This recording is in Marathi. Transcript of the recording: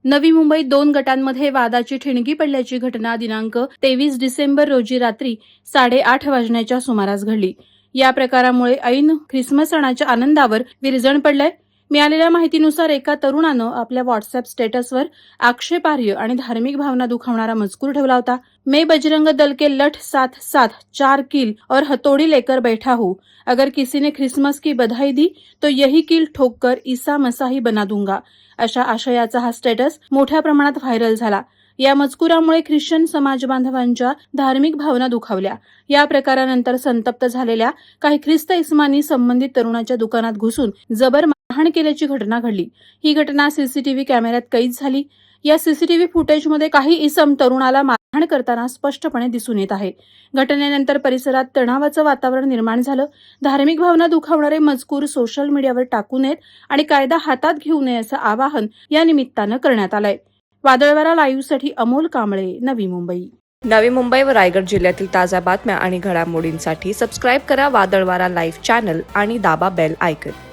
नवी मुंबईत 2 गटांमध्ये वादाची ठिणगी पडल्याची घटना दिनांक 23 डिसेंबर रोजी रात्री 8:30 वाजण्याच्या सुमारास घडली. या प्रकारामुळे ऐन ख्रिसमस सणाच्या आनंदावर विरजण पडलंय. मिळालेल्या माहितीनुसार एका तरुणानं आपल्या व्हॉट्सअप स्टेटसवर आक्षेपार्ह आणि धार्मिक भावना दुखावणारा मजकूर ठेवला होता. मैं बजरंग दल के लठ साथ साथ 4 कील और हथौड़ी लेकर बैठा हूं. अगर किसी ने ख्रिसमस की बधाई दी तो यही कील ठोककर ईसा मसीही बना दूंगा. अशा आशयाचा हा स्टेटस मोठ्या प्रमाणात व्हायरल झाला. या मजकुरामुळे ख्रिश्चन समाज बांधवांच्या धार्मिक भावना दुखावल्या. या प्रकारानंतर संतप्त झालेल्या काही ख्रिस्त इसमांनी संबंधित तरुणाच्या दुकानात घुसून जबर मारहाण केल्याची घटना घडली. ही घटना सीसीटीव्ही कॅमेऱ्यात कैद झाली. या सीसीटीव्ही फुटेजमध्ये काही इसम तरुणाला मारहाण करताना स्पष्टपणे दिसून येत आहे. घटनेनंतर परिसरात तणावाचं वातावरण निर्माण झालं. धार्मिक भावना दुखावणारे मजकूर सोशल मीडियावर टाकू नयेत आणि कायदा हातात घेऊ नये असं आवाहन या निमित्तानं करण्यात आलंय. वादळवारा लाईव्हसाठी अमोल कांबळे, नवी मुंबई. नवी मुंबई व रायगड जिल्ह्यातील ताज्या बातम्या आणि घडामोडींसाठी सबस्क्राईब करा वादळवारा लाईव्ह चॅनल आणि दाबा बेल आयकॉन.